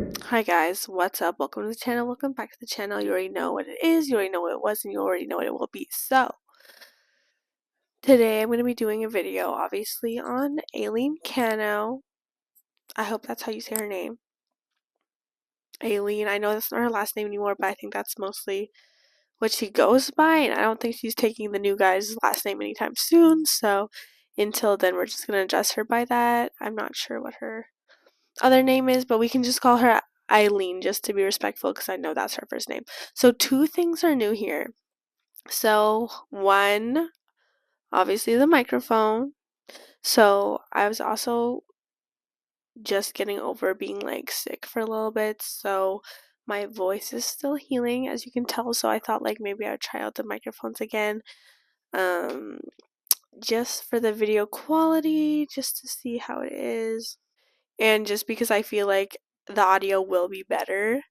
Hi guys, what's up? Welcome to the channel. Welcome back to the channel. You already know what it is, you already know what it was, and you already know what it will be. So, today I'm going to be doing a video, obviously, on Alen Keno. I hope that's how you say her name. Aileen. I know that's not her last name anymore, but I think that's mostly what she goes by, and I don't think she's taking the new guy's last name anytime soon. So, until then, we're just going to address her by that. I'm not sure what her other name is, but we can just call her Aileen just to be respectful because I know that's her first name. So two things are new here. So one, obviously the microphone. So I was also just getting over being like sick for a little bit, so my voice is still healing, as you can tell. So I thought like maybe I would try out the microphones again, just for the video quality, just to see how it is. And just because I feel like the audio will be better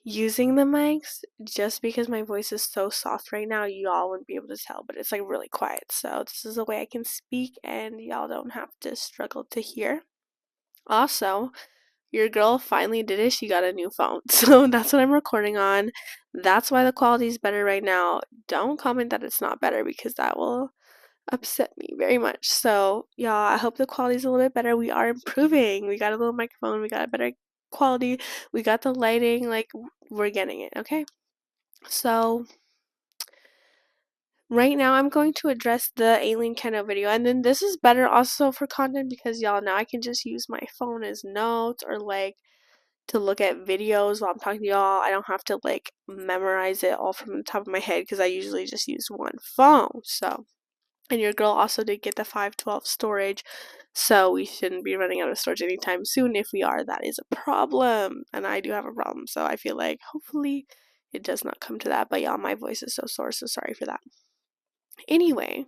using the mics, just because my voice is so soft right now, y'all wouldn't be able to tell, but it's like really quiet. So this is a way I can speak and y'all don't have to struggle to hear. Also, your girl finally did it. She got a new phone. So that's what I'm recording on. That's why the quality is better right now. Don't comment that it's not better because that will upset me very much. So, y'all, I hope the quality is a little bit better. We are improving. We got a little microphone. We got a better quality. We got the lighting. Like, we're getting it, okay? So, right now I'm going to address the Alen Keno video. And then this is better also for content because, y'all, now I can just use my phone as notes or, like, to look at videos while I'm talking to y'all. I don't have to, like, memorize it all from the top of my head because I usually just use one phone. So, and your girl also did get the 512 storage, so we shouldn't be running out of storage anytime soon. If we are, that is a problem, and I do have a problem, so I feel like hopefully it does not come to that. But y'all, my voice is so sore, so sorry for that. Anyway,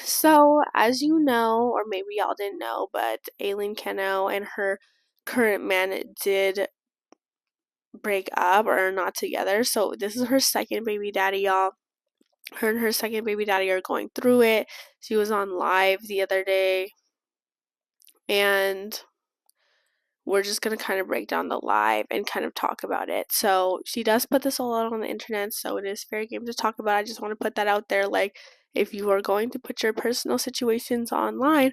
so as you know, or maybe y'all didn't know, but Alen Keno and her current man did break up or are not together. So this is her second baby daddy, y'all. Her and her second baby daddy are going through it. She was on live the other day, and we're just going to kind of break down the live and kind of talk about it. So she does put this all out on the internet, so it is fair game to talk about. I just want to put that out there. Like, if you are going to put your personal situations online,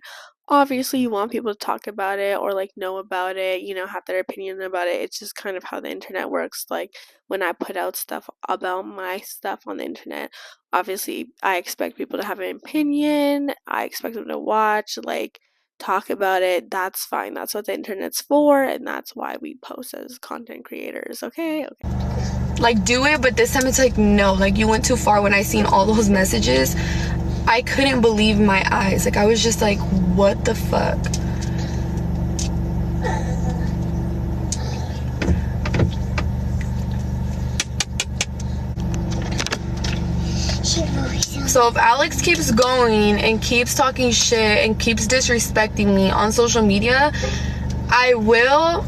obviously you want people to talk about it or like know about it, have their opinion about it. It's just kind of how the internet works. Like, when I put out stuff about my stuff on the internet, obviously I expect people to have an opinion. I expect them to watch, like, talk about it. That's fine. That's what the internet's for, and that's why we post as content creators. Okay. Like, do it, but this time it's like, no, like, you went too far. When I seen all those messages, I couldn't believe my eyes. Like, I was just like, what the fuck? So if Alex keeps going and keeps talking shit and keeps disrespecting me on social media, I will,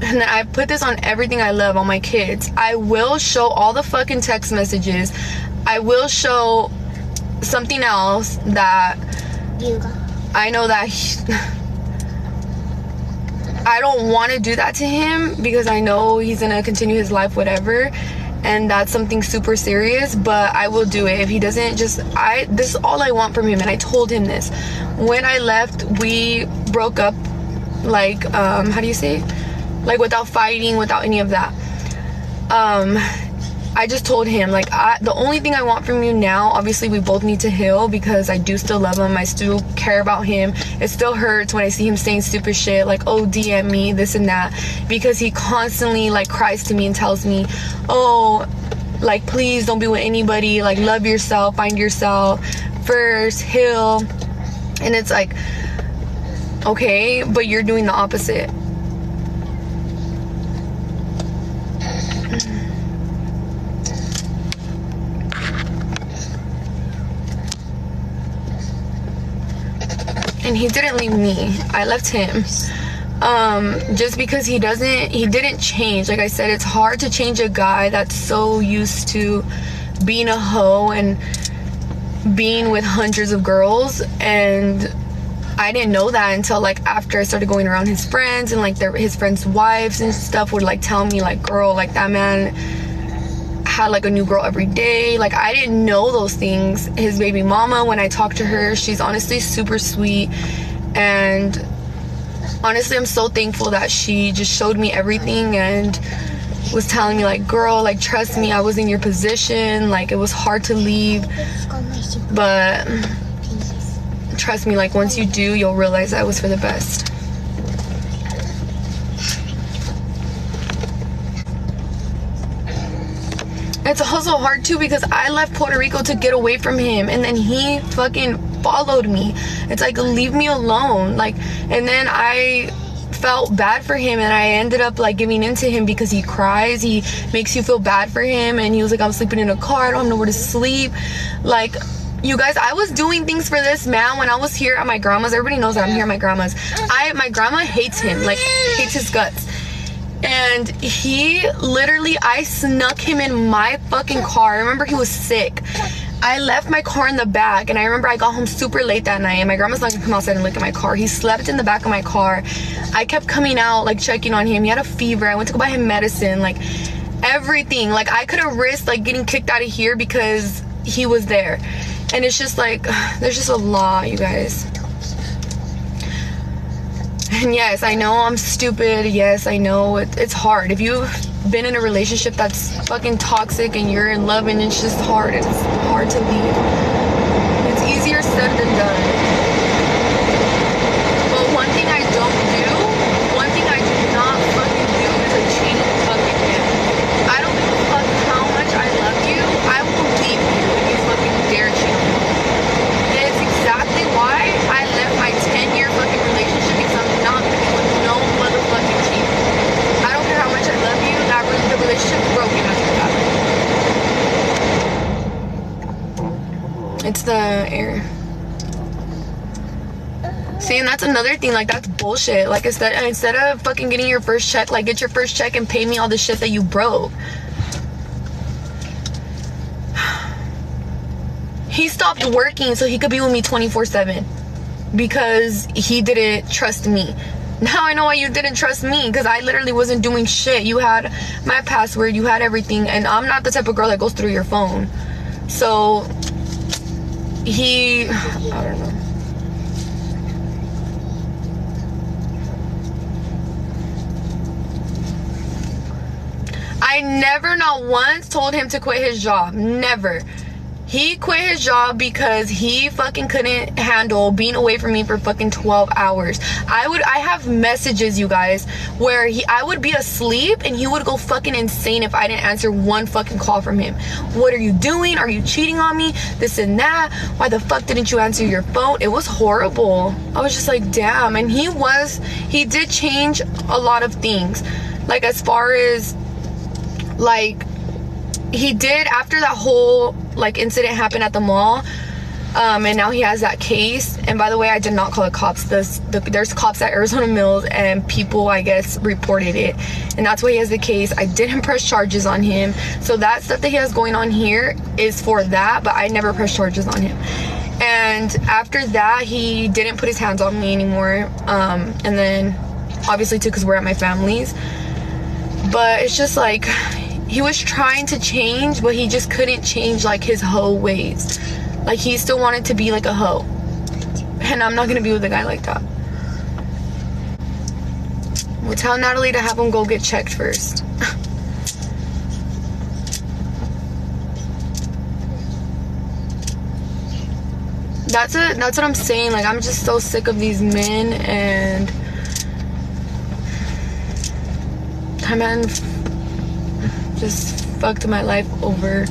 and I put this on everything I love, on my kids, I will show all the fucking text messages. I will show something else that I know that I don't want to do that to him because I know he's gonna continue his life, whatever, and that's something super serious. But I will do it if he doesn't. This is all I want from him, and I told him this when I left. We broke up, like, how do you say, like, without fighting, without any of that. I just told him, like, the only thing I want from you now, obviously we both need to heal because I do still love him. I still care about him. It still hurts when I see him saying stupid shit like, oh, DM me, this and that, because he constantly, like, cries to me and tells me, oh, like, please don't be with anybody, like, love yourself, find yourself first, heal. And it's like, okay, but you're doing the opposite. And he didn't leave me, I left him. Just because he didn't change. Like I said, it's hard to change a guy that's so used to being a hoe and being with hundreds of girls, and I didn't know that until like after I started going around his friends, and like his friends' wives and stuff would like tell me like, girl, like that man had like a new girl every day. Like I didn't know those things. His baby mama, when I talked to her, she's honestly super sweet, and honestly I'm so thankful that she just showed me everything and was telling me like, girl, like trust me, I was in your position, like it was hard to leave, but trust me, like once you do, you'll realize that was for the best. It's also hard too because I left Puerto Rico to get away from him, and then he fucking followed me. It's like, leave me alone. Like, and then I felt bad for him, and I ended up like giving into him because he cries, he makes you feel bad for him, and he was like, I'm sleeping in a car, I don't have nowhere to sleep. Like, you guys, I was doing things for this man when I was here at my grandma's. Everybody knows that I'm here at my grandma's. My grandma hates him, like hates his guts. And he literally, I snuck him in my fucking car. I remember he was sick. I left my car in the back, and I remember I got home super late that night, and my grandma's not gonna come outside and look at my car. He slept in the back of my car. I kept coming out, like checking on him. He had a fever. I went to go buy him medicine, like everything. Like I could have risked like getting kicked out of here because he was there. And it's just like, there's just a lot, you guys. And yes, I know I'm stupid. Yes, I know it's hard. If you've been in a relationship that's fucking toxic and you're in love and it's just hard, it's hard to leave. It's easier said than done. But one thing I do not fucking do is a cheating fucking man. I don't give a fuck how much I love you. I will leave you if you fucking dare cheat on me. And it's exactly why I left my 10-year fucking relationship, because I'm not gonna be with no motherfucking cheat. I don't care how much I love you. The relationship's broken after that. It's the air. See, and that's another thing, like that's bullshit. Like instead of fucking getting your first check, like get your first check and pay me all the shit that you broke. He stopped working so he could be with me 24/7 because he didn't trust me. Now I know why you didn't trust me, because I literally wasn't doing shit. You had my password, you had everything, and I'm not the type of girl that goes through your phone. So I don't know. I never, not once, told him to quit his job. Never. He quit his job because he fucking couldn't handle being away from me for fucking 12 hours. I have messages, you guys, where I would be asleep and he would go fucking insane if I didn't answer one fucking call from him. What are you doing? Are you cheating on me? This and that. Why the fuck didn't you answer your phone? It was horrible. I was just like, damn. And he did change a lot of things. Like, as far as, like, he did, after that whole like incident happened at the mall, and now he has that case. And by the way, I did not call the cops. There's cops at Arizona Mills, and people, I guess, reported it, and that's why he has the case. I didn't press charges on him, so that stuff that he has going on here is for that, but I never pressed charges on him. And after that, he didn't put his hands on me anymore, and then obviously too, because we're at my family's. But it's just like, he was trying to change, but he just couldn't change like his hoe ways. Like, he still wanted to be like a hoe, and I'm not gonna be with a guy like that. We'll tell Natalie to have him go get checked first. That's what I'm saying. Like, I'm just so sick of these men, and that man just fucked my life over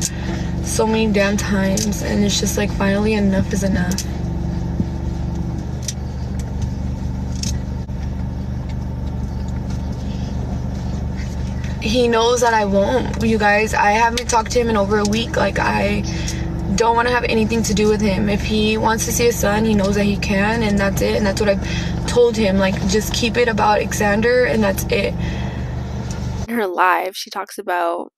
so many damn times, and it's just like, finally enough is enough. He knows that I won't, you guys. I haven't talked to him in over a week. Like, I don't want to have anything to do with him. If he wants to see his son, he knows that he can, and that's it. And that's what I've told him, like, just keep it about Alexander, and that's it. In her live, she talks about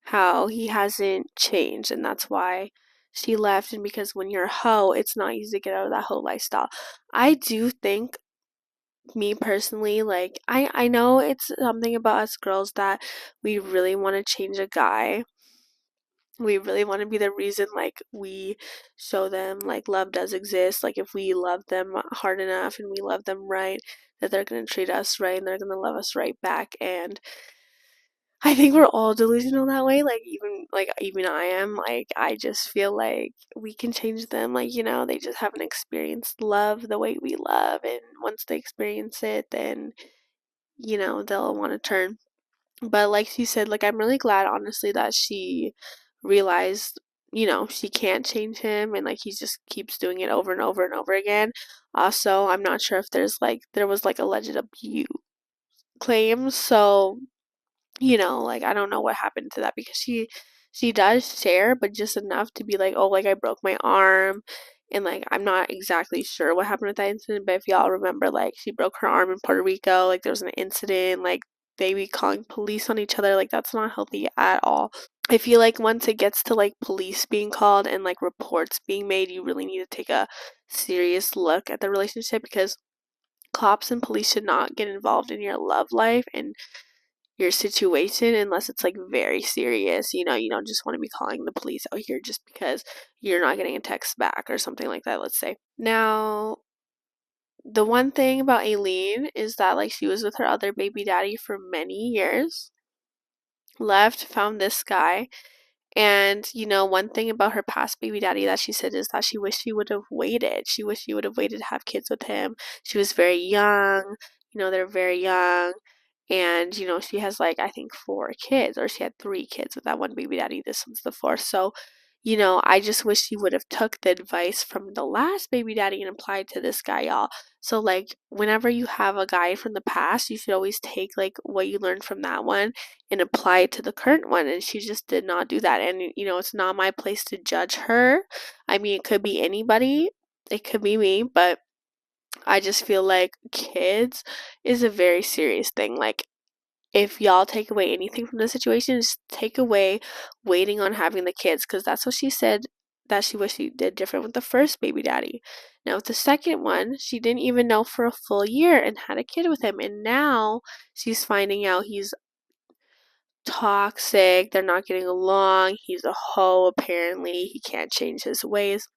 how he hasn't changed, and that's why she left, and because when you're a hoe, it's not easy to get out of that hoe lifestyle. I do think, me personally, like, I know it's something about us girls that we really want to change a guy. We really want to be the reason, like, we show them, like, love does exist. Like, if we love them hard enough and we love them right, that they're going to treat us right and they're going to love us right back. And I think we're all delusional that way. Even I am. Like, I just feel like we can change them. Like, they just haven't experienced love the way we love, and once they experience it, then they'll want to turn. But like you said, like, I'm really glad, honestly, that she realized, she can't change him, and like he just keeps doing it over and over and over again. Also, I'm not sure if there was like alleged abuse claims, so like, I don't know what happened to that, because she does share, but just enough to be like, oh, like, I broke my arm. And like, I'm not exactly sure what happened with that incident, but if y'all remember, like, she broke her arm in Puerto Rico, like, there was an incident, like, they be calling police on each other, like, that's not healthy at all. I feel like once it gets to like police being called and like reports being made, you really need to take a serious look at the relationship, because cops and police should not get involved in your love life and your situation unless it's like very serious. You don't just want to be calling the police out here just because you're not getting a text back or something like that, let's say. Now, the one thing about Aileen is that, like, she was with her other baby daddy for many years, left, found this guy. And, one thing about her past baby daddy that she said is that she wished she would have waited. She wished she would have waited to have kids with him. She was very young. They're very young. And, she has, like, I think 4 kids, or she had 3 kids with that one baby daddy. This one's the fourth. So, I just wish she would have took the advice from the last baby daddy and applied to this guy, y'all. So, like, whenever you have a guy from the past, you should always take, like, what you learned from that one and apply it to the current one. And she just did not do that. And, it's not my place to judge her. I mean, it could be anybody. It could be me, but I just feel like kids is a very serious thing. Like, if y'all take away anything from the situation, just take away waiting on having the kids, because that's what she said that she wished she did different with the first baby daddy. Now, with the second one, she didn't even know for a full year and had a kid with him, and now she's finding out he's toxic, they're not getting along, he's a hoe apparently, he can't change his ways.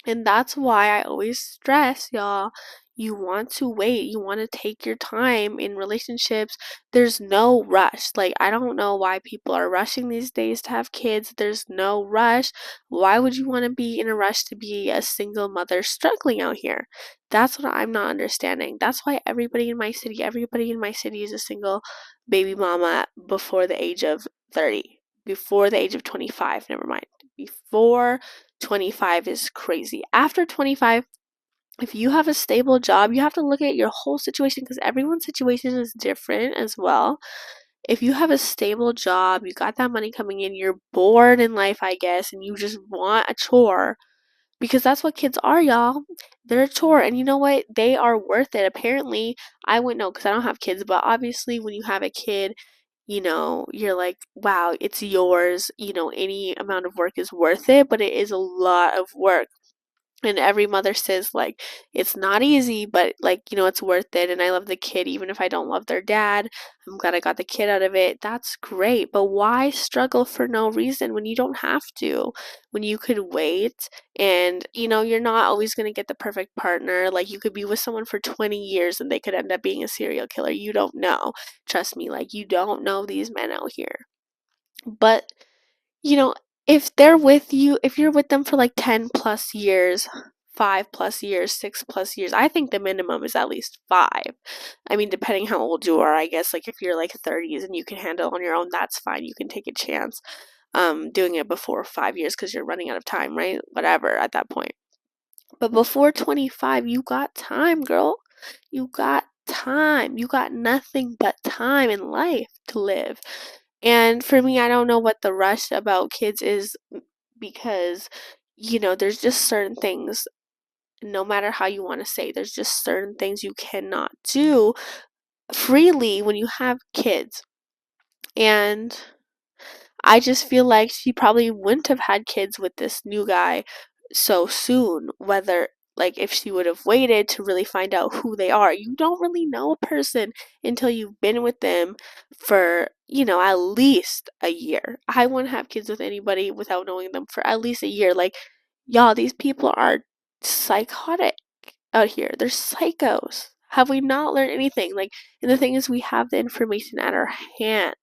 And that's why I always stress, y'all, you want to wait. You want to take your time in relationships. There's no rush. Like, I don't know why people are rushing these days to have kids. There's no rush. Why would you want to be in a rush to be a single mother struggling out here? That's what I'm not understanding. That's why everybody in my city is a single baby mama before the age of 30, before the age of 25, never mind. Before 25 is crazy. After 25, if you have a stable job, you have to look at your whole situation, because everyone's situation is different as well. If you have a stable job, you got that money coming in, you're bored in life, I guess, and you just want a chore, because that's what kids are, y'all. They're a chore, and you know what? They are worth it. Apparently, I wouldn't know because I don't have kids, but obviously, when you have a kid, you're like, wow, it's yours. Any amount of work is worth it, but it is a lot of work. And every mother says, like, it's not easy, but, like, it's worth it. And I love the kid, even if I don't love their dad. I'm glad I got the kid out of it. That's great. But why struggle for no reason when you don't have to? When you could wait, and, you're not always going to get the perfect partner. Like, you could be with someone for 20 years and they could end up being a serial killer. You don't know. Trust me, like, you don't know these men out here. But, you know, if they're with you, if you're with them for like 10 plus years, 5 plus years, 6 plus years, I think the minimum is at least 5. I mean, depending how old you are, I guess, like, if you're like 30s and you can handle it on your own, that's fine. You can take a chance doing it before 5 years, because you're running out of time, right? Whatever at that point. But before 25, you got time, girl. You got time. You got nothing but time in life to live. And for me, I don't know what the rush about kids is, because, there's just certain things, no matter how you want to say, there's just certain things you cannot do freely when you have kids. And I just feel like she probably wouldn't have had kids with this new guy so soon, whether like if she would have waited to really find out who they are. You don't really know a person until you've been with them for, at least a year. I wouldn't have kids with anybody without knowing them for at least a year. Like, y'all, these people are psychotic out here. They're psychos. Have we not learned anything? Like, and the thing is, we have the information at our hands.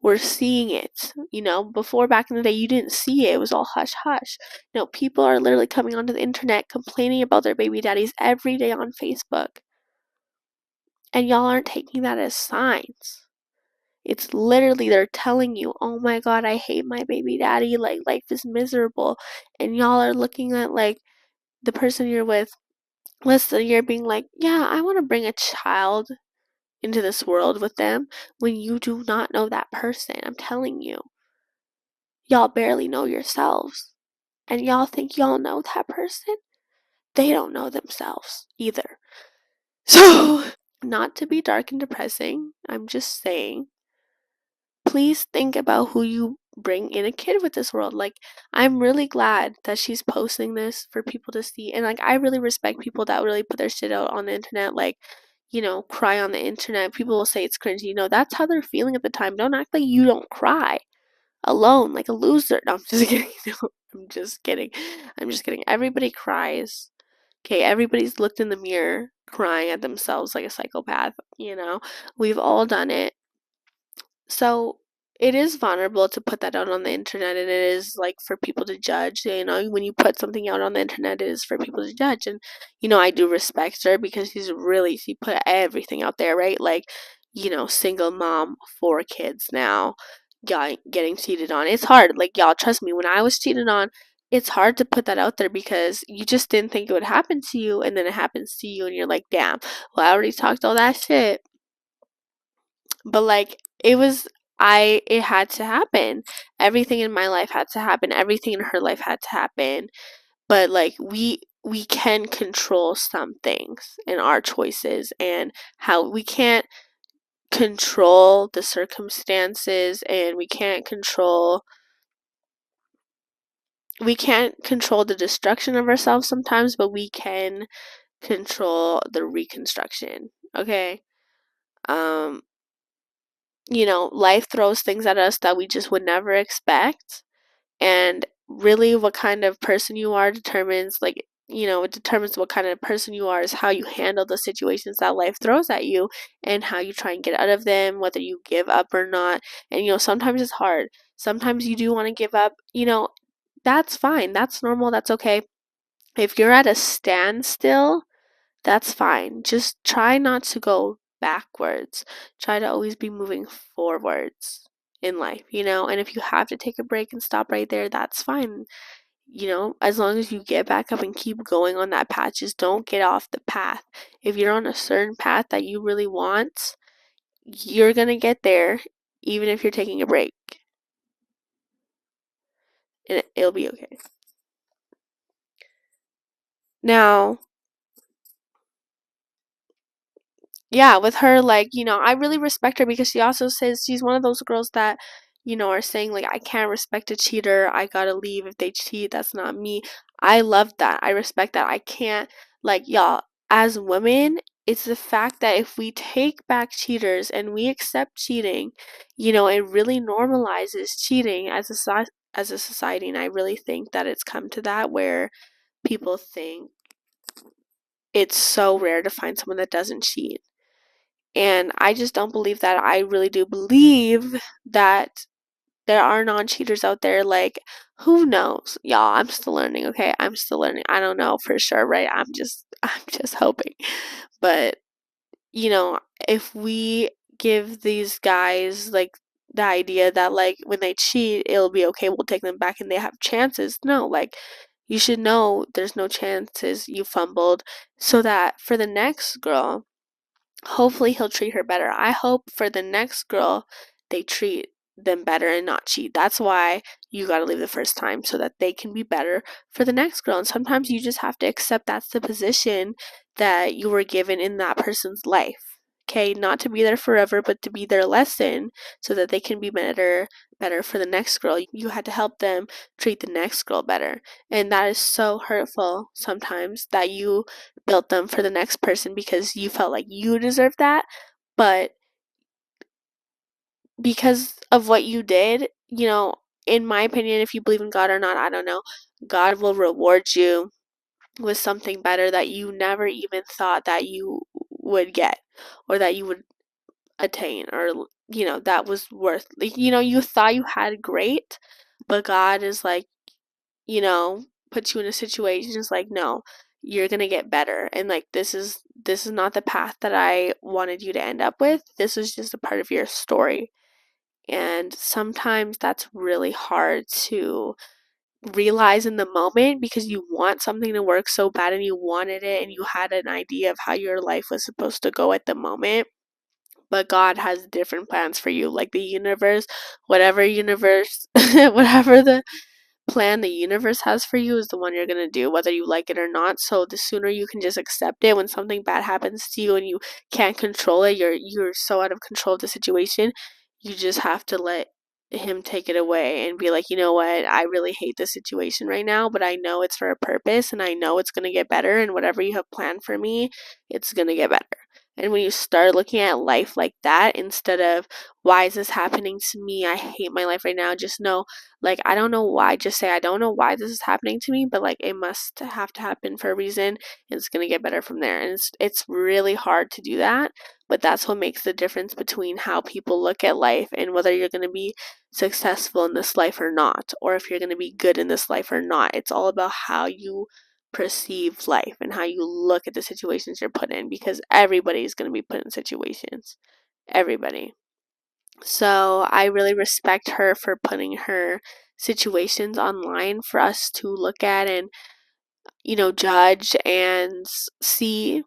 We're seeing it. Before back in the day, you didn't see it. It was all hush hush. No, people are literally coming onto the internet complaining about their baby daddies every day on Facebook. And y'all aren't taking that as signs. It's literally they're telling you, oh my god, I hate my baby daddy. Like, life is miserable. And y'all are looking at, like, the person you're with. Listen, you're being like, yeah, I want to bring a child into this world with them when you do not know that person. I'm telling you. Y'all barely know yourselves. And y'all think y'all know that person? They don't know themselves either. So, not to be dark and depressing, I'm just saying, please think about who you bring in a kid with this world. Like, I'm really glad that she's posting this for people to see. And, like, I really respect people that really put their shit out on the internet. Like, cry on the internet. People will say it's cringy. That's how they're feeling at the time. Don't act like you don't cry alone like a loser. No, I'm just kidding. No, I'm just kidding. I'm just kidding. Everybody cries. Okay, everybody's looked in the mirror crying at themselves like a psychopath. We've all done it. So it is vulnerable to put that out on the internet, and it is like for people to judge. When you put something out on the internet, it is for people to judge. And I do respect her because she put everything out there, right? Like, single mom, 4 kids now, getting cheated on. It's hard. Like, y'all, trust me, when I was cheated on, it's hard to put that out there because you just didn't think it would happen to you, and then it happens to you, and you're like, damn, well, I already talked all that shit. But, like, it had to happen. Everything in my life had to happen. Everything in her life had to happen. But, like, we can control some things in our choices, and how we can't control the circumstances, and we can't control the destruction of ourselves sometimes, but we can control the reconstruction. Okay? Life throws things at us that we just would never expect. And really, what kind of person you are determines, like, it determines what kind of person you are is how you handle the situations that life throws at you, and how you try and get out of them, whether you give up or not. And, sometimes it's hard. Sometimes you do want to give up. That's fine. That's normal. That's okay. If you're at a standstill, that's fine. Just try not to go backwards. Try to always be moving forwards in life, and if you have to take a break and stop right there, that's fine. As long as you get back up and keep going on that path, just don't get off the path. If you're on a certain path that you really want, you're gonna get there, even if you're taking a break, and it'll be okay. Now, yeah, with her, like, I really respect her because she also says she's one of those girls that, are saying, like, I can't respect a cheater. I gotta leave if they cheat. That's not me. I love that. I respect that. I can't, like, y'all, as women, it's the fact that if we take back cheaters and we accept cheating, it really normalizes cheating as a society. And I really think that it's come to that where people think it's so rare to find someone that doesn't cheat. And I just don't believe that. I really do believe that there are non-cheaters out there. Like, who knows? Y'all, I'm still learning, okay? I'm still learning. I don't know for sure, right? I'm just hoping. But, if we give these guys, like, the idea that, like, when they cheat, it'll be okay, we'll take them back and they have chances. No, like, you should know there's no chances, you fumbled, so that for the next girl, hopefully he'll treat her better. I hope for the next girl they treat them better and not cheat. That's why you gotta leave the first time, so that they can be better for the next girl. And sometimes you just have to accept that's the position that you were given in that person's life. okay, not to be there forever, but to be their lesson so that they can be better for the next girl. You had to help them treat the next girl better. And that is so hurtful sometimes, that you built them for the next person because you felt like you deserved that. But because of what you did, in my opinion, if you believe in God or not, I don't know, God will reward you with something better that you never even thought that you would get, or that you would attain, or that was worth, like, you thought you had great, but God is like, puts you in a situation, it's like, no, you're gonna get better, and like, this is not the path that I wanted you to end up with. This is just a part of your story. And sometimes that's really hard to realize in the moment, because you want something to work so bad, and you wanted it, and you had an idea of how your life was supposed to go at the moment. But God has different plans for you. Like the universe, whatever universe, whatever the plan the universe has for you is the one you're going to do, whether you like it or not. So the sooner you can just accept it when something bad happens to you and you can't control it, you're so out of control of the situation, you just have to let him take it away and be like, you know what, I really hate this situation right now, but I know it's for a purpose, and I know it's going to get better, and whatever you have planned for me, it's going to get better. And when you start looking at life like that, instead of, why is this happening to me? I hate my life right now. Just know, like, I don't know why. Just say, I don't know why this is happening to me, but like, it must have to happen for a reason. And it's gonna get better from there. And it's really hard to do that, but that's what makes the difference between how people look at life, and whether you're gonna be successful in this life or not, or if you're gonna be good in this life or not. It's all about how you perceive life and how you look at the situations you're put in, because everybody is going to be put in situations. Everybody. So I really respect her for putting her situations online for us to look at and, judge and see.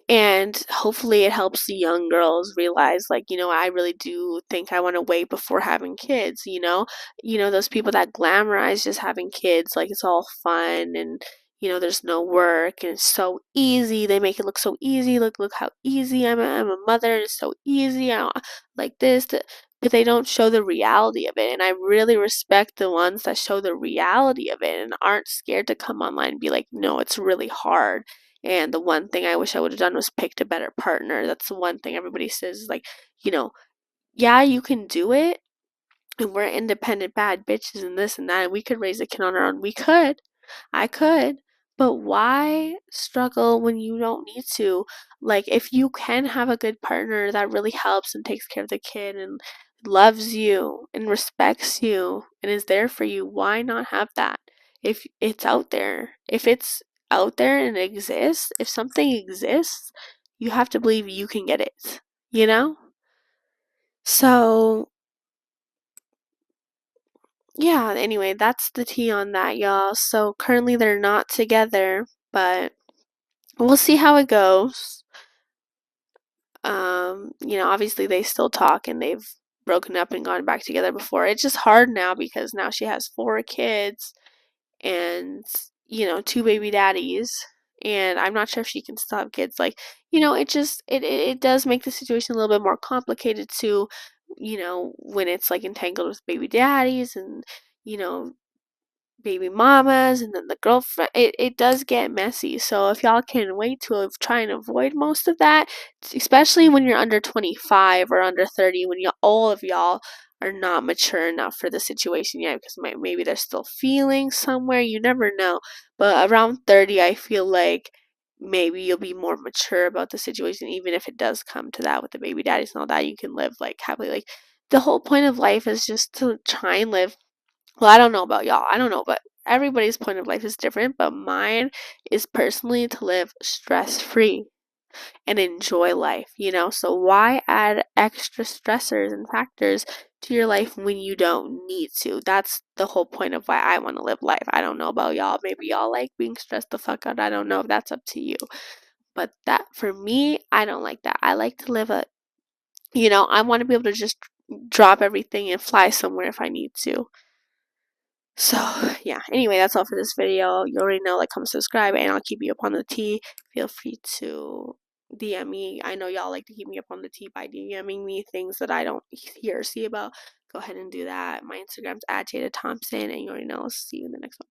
And hopefully it helps the young girls realize, like, I really do think I want to wait before having kids. Those people that glamorize just having kids, like it's all fun, and there's no work, and it's so easy. They make it look so easy. Look how easy I'm a mother, and it's so easy. I don't like this, but they don't show the reality of it. And I really respect the ones that show the reality of it and aren't scared to come online and be like, no, it's really hard. And the one thing I wish I would have done was picked a better partner. That's the one thing everybody says, like, yeah, you can do it. And we're independent bad bitches and this and that. And we could raise a kid on our own. We could. I could. But why struggle when you don't need to? Like, if you can have a good partner that really helps and takes care of the kid and loves you and respects you and is there for you, why not have that? If it's out there, if it's out there and it exists, if something exists, you have to believe you can get it, you know? So, yeah, anyway, that's the tea on that, y'all. So, currently they're not together, but we'll see how it goes. Obviously they still talk, and they've broken up and gone back together before. It's just hard now because now she has 4 kids and, two baby daddies. And I'm not sure if she can still have kids. Like, it does make the situation a little bit more complicated too, when it's like entangled with baby daddies and, you know, baby mamas and then the girlfriend, it does get messy. So if y'all can wait to try and avoid most of that, especially when you're under 25 or under 30, when all of y'all are not mature enough for the situation yet, because maybe they're still feeling somewhere, you never know. But around 30, I feel like maybe you'll be more mature about the situation, even if it does come to that with the baby daddies and all that. You can live like happily. Like, the whole point of life is just to try and live, well, I don't know about y'all. I don't know, but everybody's point of life is different. But mine is personally to live stress free and enjoy life, So why add extra stressors and factors to your life when you don't need to? That's the whole point of why I want to live life. I don't know about y'all. Maybe y'all like being stressed the fuck out. I don't know. That's up to you. But that, for me, I don't like that. I like to live I want to be able to just drop everything and fly somewhere if I need to. So, yeah, anyway, that's all for this video. You already know, like, comment, subscribe, and I'll keep you up on the tea. Feel free to DM me. I know y'all like to keep me up on the tea by DMing me things that I don't hear or see about. Go ahead and do that. My Instagram's at Jada Thompson, and you already know. See you in the next one.